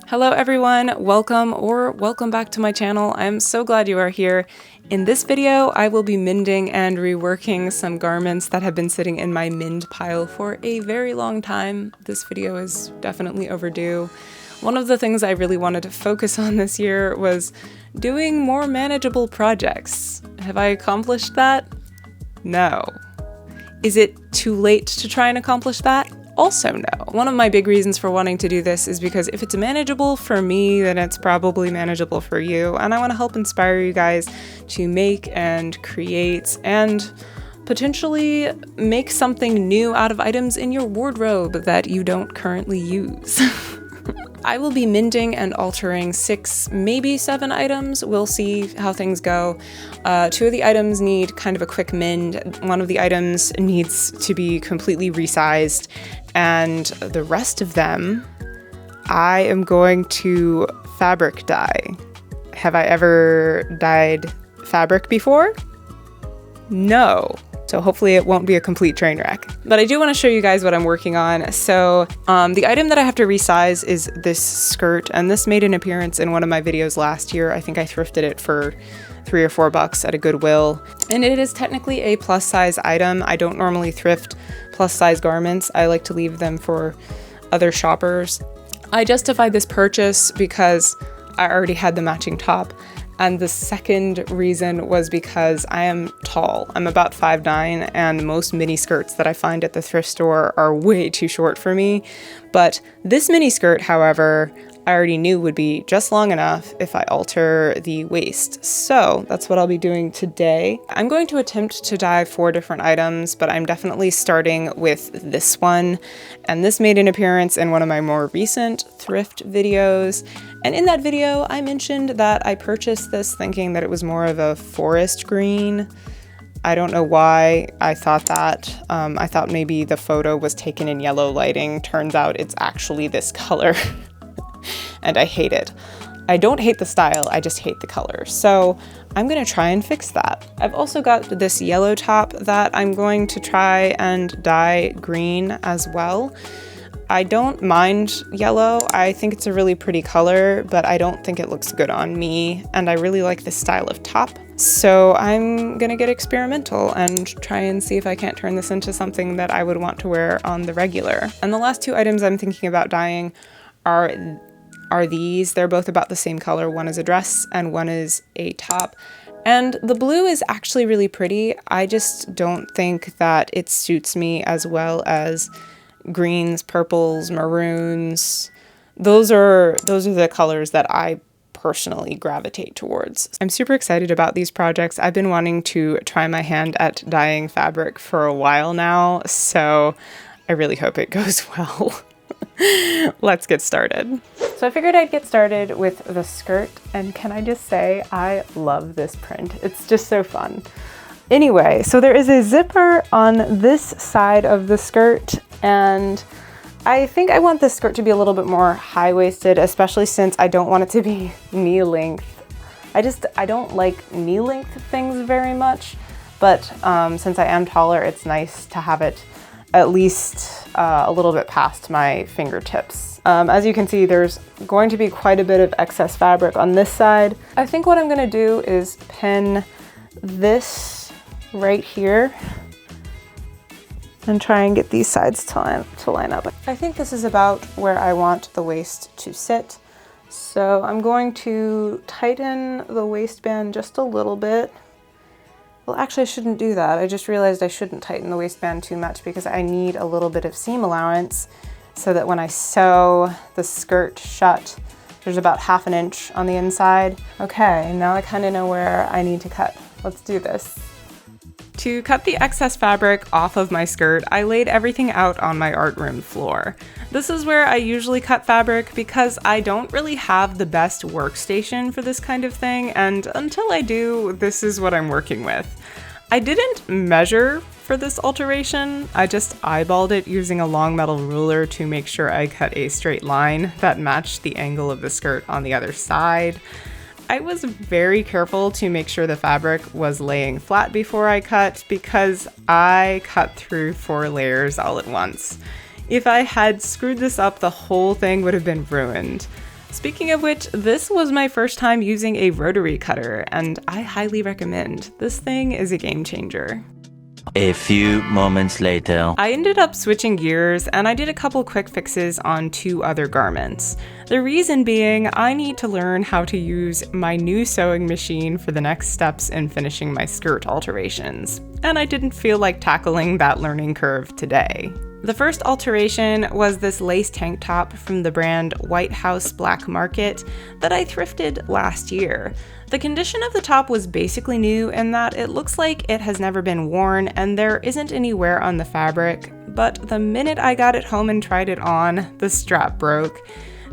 Hello everyone, welcome back to my channel. I'm so glad you are here. In this video, I will be mending and reworking some garments that have been sitting in my mend pile for a very long time. This video is definitely overdue. One of the things I really wanted to focus on this year was doing more manageable projects. Have I accomplished that? No. Is it too late to try and accomplish that? Also no. One of my big reasons for wanting to do this is because if it's manageable for me, then it's probably manageable for you, and I want to help inspire you guys to make and create and potentially make something new out of items in your wardrobe that you don't currently use. I will be mending and altering 6, maybe 7 items. We'll see how things go. 2 of the items need kind of a quick mend. One of the items needs to be completely resized, and the rest of them, I am going to fabric dye. Have I ever dyed fabric before? No. So hopefully it won't be a complete train wreck. But I do want to show you guys what I'm working on. So the item that I have to resize is this skirt, and this made an appearance in one of my videos last year. I think I thrifted it for $3 or $4 at a Goodwill. And it is technically a plus size item. I don't normally thrift plus size garments. I like to leave them for other shoppers. I justified this purchase because I already had the matching top. And the second reason was because I am tall. I'm about 5'9", and most mini skirts that I find at the thrift store are way too short for me. But this mini skirt, however, I already knew would be just long enough if I alter the waist. So that's what I'll be doing today. I'm going to attempt to dye 4 different items, but I'm definitely starting with this one. And this made an appearance in one of my more recent thrift videos. And in that video, I mentioned that I purchased this thinking that it was more of a forest green. I don't know why I thought that. I thought maybe the photo was taken in yellow lighting. Turns out it's actually this color. And I hate it. I don't hate the style, I just hate the color. So I'm gonna try and fix that. I've also got this yellow top that I'm going to try and dye green as well. I don't mind yellow. I think it's a really pretty color, but I don't think it looks good on me. And I really like this style of top. So I'm gonna get experimental and try and see if I can't turn this into something that I would want to wear on the regular. And the last 2 items I'm thinking about dyeing are these. They're both about the same color. One is a dress and one is a top. And the blue is actually really pretty. I just don't think that it suits me as well as greens, purples, maroons. Those are the colors that I personally gravitate towards. I'm super excited about these projects. I've been wanting to try my hand at dyeing fabric for a while now, so I really hope it goes well. Let's get started. So I figured I'd get started with the skirt, and can I just say I love this print. It's just so fun. Anyway, so there is a zipper on this side of the skirt, and I think I want this skirt to be a little bit more high-waisted, especially since I don't want it to be knee length. I don't like knee length things very much, but since I am taller, it's nice to have it at least a little bit past my fingertips. As you can see, there's going to be quite a bit of excess fabric on this side. I think what I'm gonna do is pin this right here and try and get these sides to line up. I think this is about where I want the waist to sit. So I'm going to tighten the waistband just a little bit. Well, actually I shouldn't do that. I just realized I shouldn't tighten the waistband too much because I need a little bit of seam allowance so that when I sew the skirt shut, there's about ½ inch on the inside. Okay, now I kind of know where I need to cut. Let's do this. To cut the excess fabric off of my skirt, I laid everything out on my art room floor. This is where I usually cut fabric because I don't really have the best workstation for this kind of thing, and until I do, this is what I'm working with. I didn't measure for this alteration, I just eyeballed it using a long metal ruler to make sure I cut a straight line that matched the angle of the skirt on the other side. I was very careful to make sure the fabric was laying flat before I cut because I cut through 4 layers all at once. If I had screwed this up, the whole thing would have been ruined. Speaking of which, this was my first time using a rotary cutter, and I highly recommend. This thing is a game changer. A few moments later. I ended up switching gears and I did a couple quick fixes on 2 other garments. The reason being, I need to learn how to use my new sewing machine for the next steps in finishing my skirt alterations, and I didn't feel like tackling that learning curve today. The first alteration was this lace tank top from the brand White House Black Market that I thrifted last year. The condition of the top was basically new in that it looks like it has never been worn and there isn't any wear on the fabric, but the minute I got it home and tried it on, the strap broke.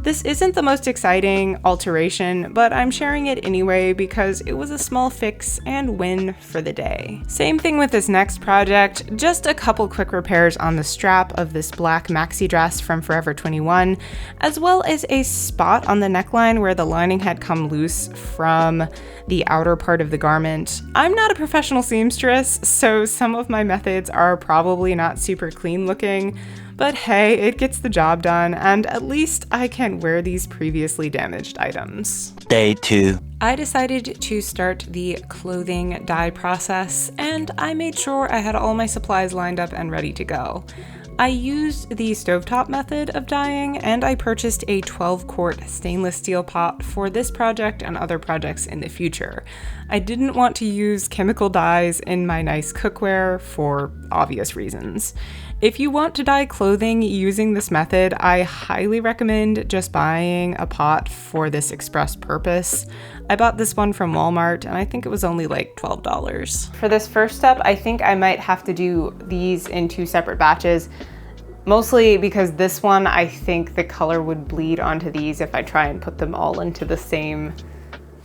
This isn't the most exciting alteration, but I'm sharing it anyway because it was a small fix and win for the day. Same thing with this next project, just a couple quick repairs on the strap of this black maxi dress from Forever 21, as well as a spot on the neckline where the lining had come loose from the outer part of the garment. I'm not a professional seamstress, so some of my methods are probably not super clean looking, but hey, it gets the job done, and at least I can wear these previously damaged items. Day 2. I decided to start the clothing dye process, and I made sure I had all my supplies lined up and ready to go. I used the stovetop method of dyeing, and I purchased a 12-quart stainless steel pot for this project and other projects in the future. I didn't want to use chemical dyes in my nice cookware for obvious reasons. If you want to dye clothing using this method, I highly recommend just buying a pot for this express purpose. I bought this one from Walmart and I think it was only like $12. For this first step, I think I might have to do these in 2 separate batches, mostly because this one, I think the color would bleed onto these if I try and put them all into the same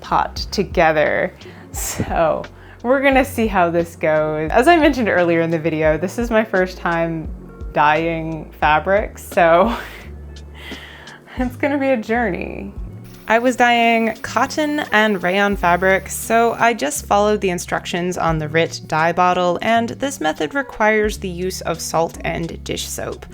pot together. So we're gonna see how this goes. As I mentioned earlier in the video, this is my first time dyeing fabrics, so it's gonna be a journey. I was dyeing cotton and rayon fabric, so I just followed the instructions on the RIT dye bottle, and this method requires the use of salt and dish soap.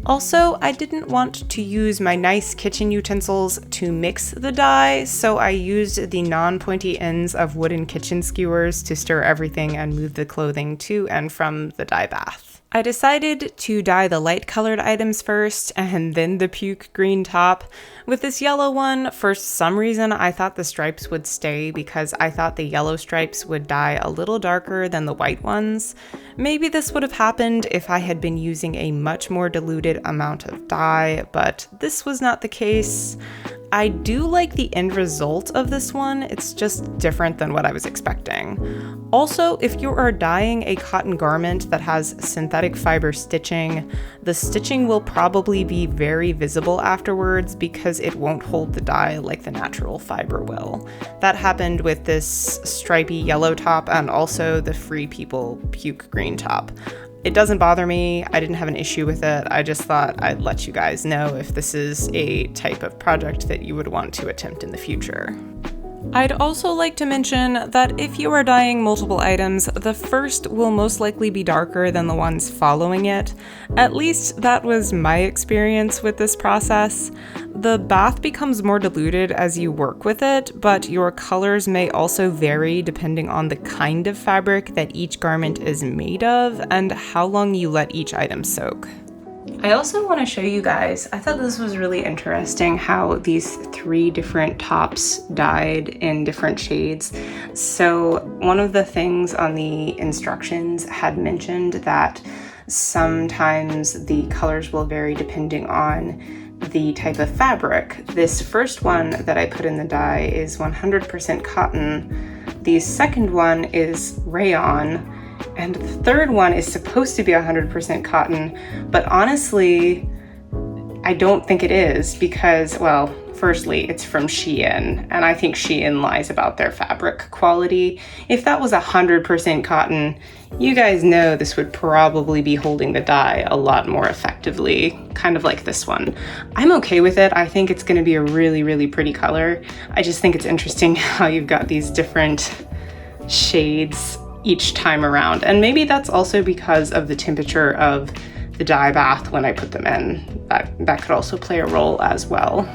Also, I didn't want to use my nice kitchen utensils to mix the dye, so I used the non-pointy ends of wooden kitchen skewers to stir everything and move the clothing to and from the dye bath. I decided to dye the light colored items first and then the puke green top. With this yellow one, for some reason I thought the stripes would stay because I thought the yellow stripes would dye a little darker than the white ones. Maybe this would have happened if I had been using a much more diluted amount of dye, but this was not the case. I do like the end result of this one, it's just different than what I was expecting. Also, if you are dyeing a cotton garment that has synthetic fiber stitching, the stitching will probably be very visible afterwards because it won't hold the dye like the natural fiber will. That happened with this stripy yellow top and also the Free People puke green top. It doesn't bother me, I didn't have an issue with it, I just thought I'd let you guys know if this is a type of project that you would want to attempt in the future. I'd also like to mention that if you are dyeing multiple items, the first will most likely be darker than the ones following it. At least that was my experience with this process. The bath becomes more diluted as you work with it, but your colors may also vary depending on the kind of fabric that each garment is made of and how long you let each item soak. I also want to show you guys, I thought this was really interesting how these 3 different tops dyed in different shades. So one of the things on the instructions had mentioned that sometimes the colors will vary depending on the type of fabric. This first one that I put in the dye is 100% cotton. The second one is rayon. And the third one is supposed to be 100% cotton, but honestly, I don't think it is because, well, firstly, it's from Shein, and I think Shein lies about their fabric quality. If that was 100% cotton, you guys know this would probably be holding the dye a lot more effectively, kind of like this one. I'm okay with it. I think it's gonna be a really, really pretty color. I just think it's interesting how you've got these different shades each time around, and maybe that's also because of the temperature of the dye bath when I put them in. That could also play a role as well.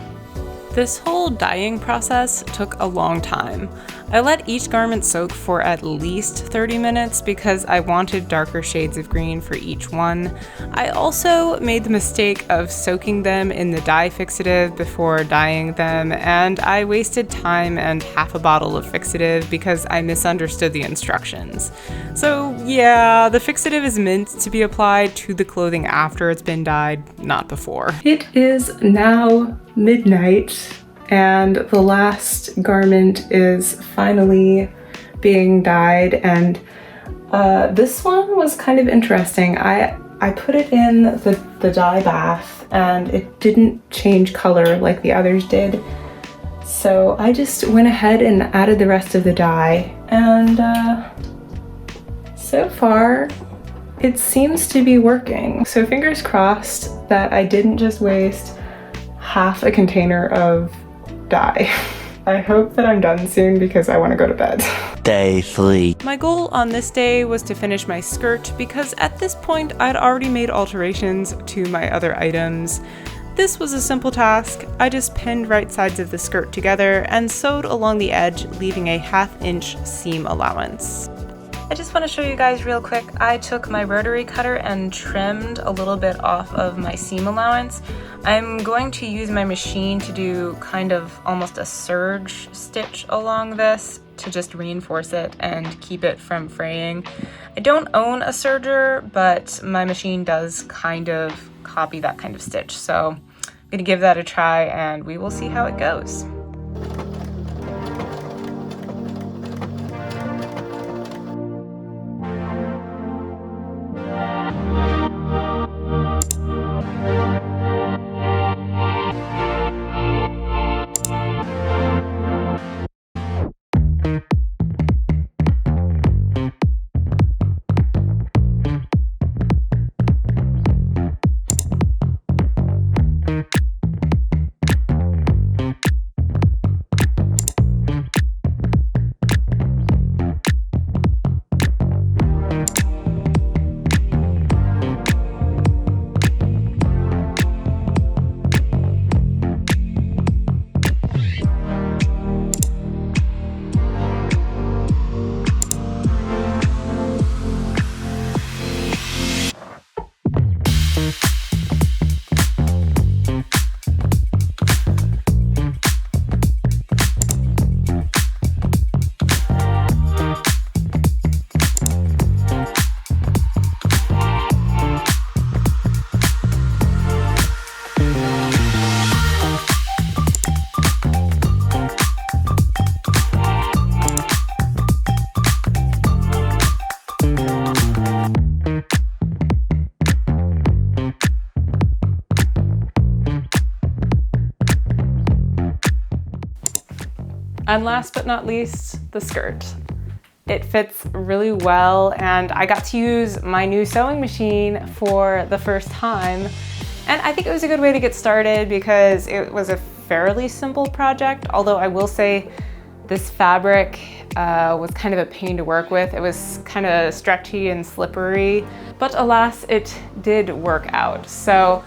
This whole dyeing process took a long time. I let each garment soak for at least 30 minutes because I wanted darker shades of green for each one. I also made the mistake of soaking them in the dye fixative before dyeing them, and I wasted time and half a bottle of fixative because I misunderstood the instructions. So yeah, the fixative is meant to be applied to the clothing after it's been dyed, not before. It is now midnight, and the last garment is finally being dyed, and this one was kind of interesting. I put it in the dye bath and it didn't change color like the others did, so I just went ahead and added the rest of the dye, and so far it seems to be working. So fingers crossed that I didn't just waste half a container of dye. I hope that I'm done soon because I want to go to bed. Day 3. My goal on this day was to finish my skirt because at this point I'd already made alterations to my other items. This was a simple task. I just pinned right sides of the skirt together and sewed along the edge, leaving a 1/2 inch seam allowance. I just want to show you guys real quick. I took my rotary cutter and trimmed a little bit off of my seam allowance. I'm going to use my machine to do kind of almost a serge stitch along this to just reinforce it and keep it from fraying. I don't own a serger, but my machine does kind of copy that kind of stitch. So I'm gonna give that a try and we will see how it goes. And last but not least, the skirt. It fits really well, and I got to use my new sewing machine for the first time. And I think it was a good way to get started because it was a fairly simple project, although I will say this fabric was kind of a pain to work with. It was kind of stretchy and slippery, but alas, it did work out. So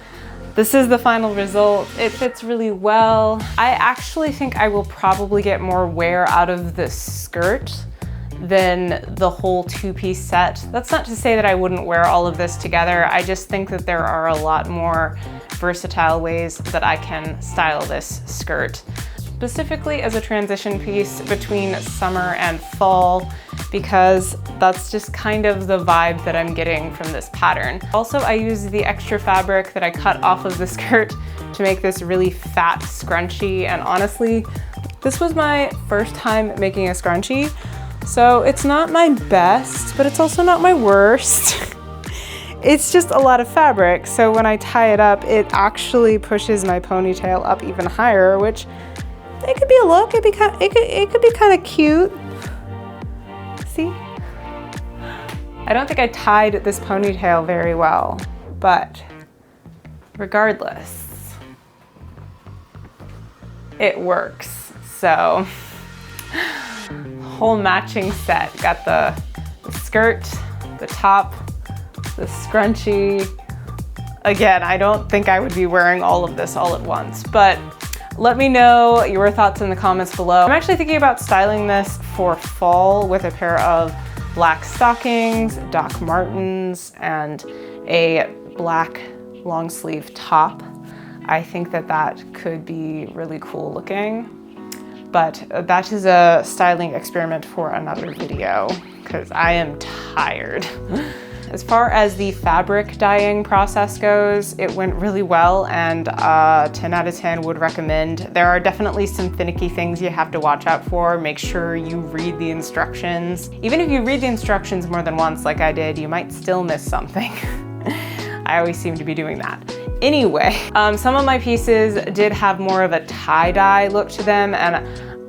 this is the final result. It fits really well. I actually think I will probably get more wear out of this skirt than the whole two-piece set. That's not to say that I wouldn't wear all of this together. I just think that there are a lot more versatile ways that I can style this skirt, specifically as a transition piece between summer and fall, because that's just kind of the vibe that I'm getting from this pattern. Also, I used the extra fabric that I cut off of the skirt to make this really fat scrunchie, and honestly, this was my first time making a scrunchie, so it's not my best, but it's also not my worst. It's just a lot of fabric, so when I tie it up, it actually pushes my ponytail up even higher, which it could be a look. It could be kind of cute. See? I don't think I tied this ponytail very well, but regardless, it works. So, whole matching set. Got the skirt, the top, the scrunchie. Again, I don't think I would be wearing all of this all at once, but Let me know your thoughts in the comments below. I'm actually thinking about styling this for fall with a pair of black stockings, Doc Martens, and a black long sleeve top. I think that that could be really cool looking, but that is a styling experiment for another video because I am tired. As far as the fabric dyeing process goes, it went really well, and 10 out of 10 would recommend. There are definitely some finicky things you have to watch out for. Make sure you read the instructions. Even if you read the instructions more than once like I did, you might still miss something. I always seem to be doing that. Anyway, some of my pieces did have more of a tie-dye look to them, and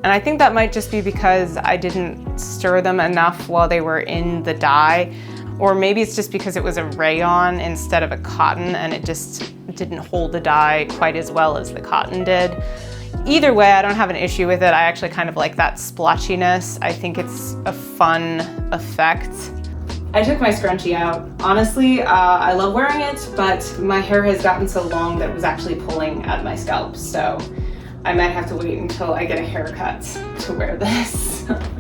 I think that might just be because I didn't stir them enough while they were in the dye. Or maybe it's just because it was a rayon instead of a cotton and it just didn't hold the dye quite as well as the cotton did. Either way, I don't have an issue with it. I actually kind of like that splotchiness. I think it's a fun effect. I took my scrunchie out. Honestly, I love wearing it, but my hair has gotten so long that it was actually pulling at my scalp. So I might have to wait until I get a haircut to wear this.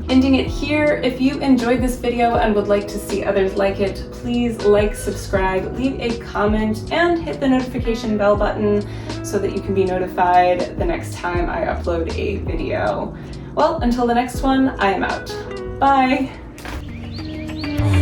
Ending it here. If you enjoyed this video and would like to see others like it, please like, subscribe, leave a comment, and hit the notification bell button so that you can be notified the next time I upload a video. Well, until the next one, I am out. Bye!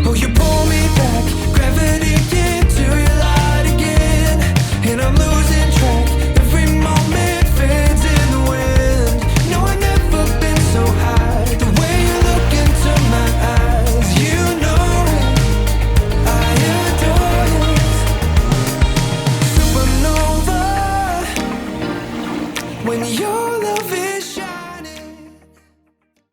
Oh, you pull me back, gravity into your light again, and I'm losing track. Every moment fades in the wind. No, I've never been so high. The way you look into my eyes, you know I adore it. Supernova, when your love is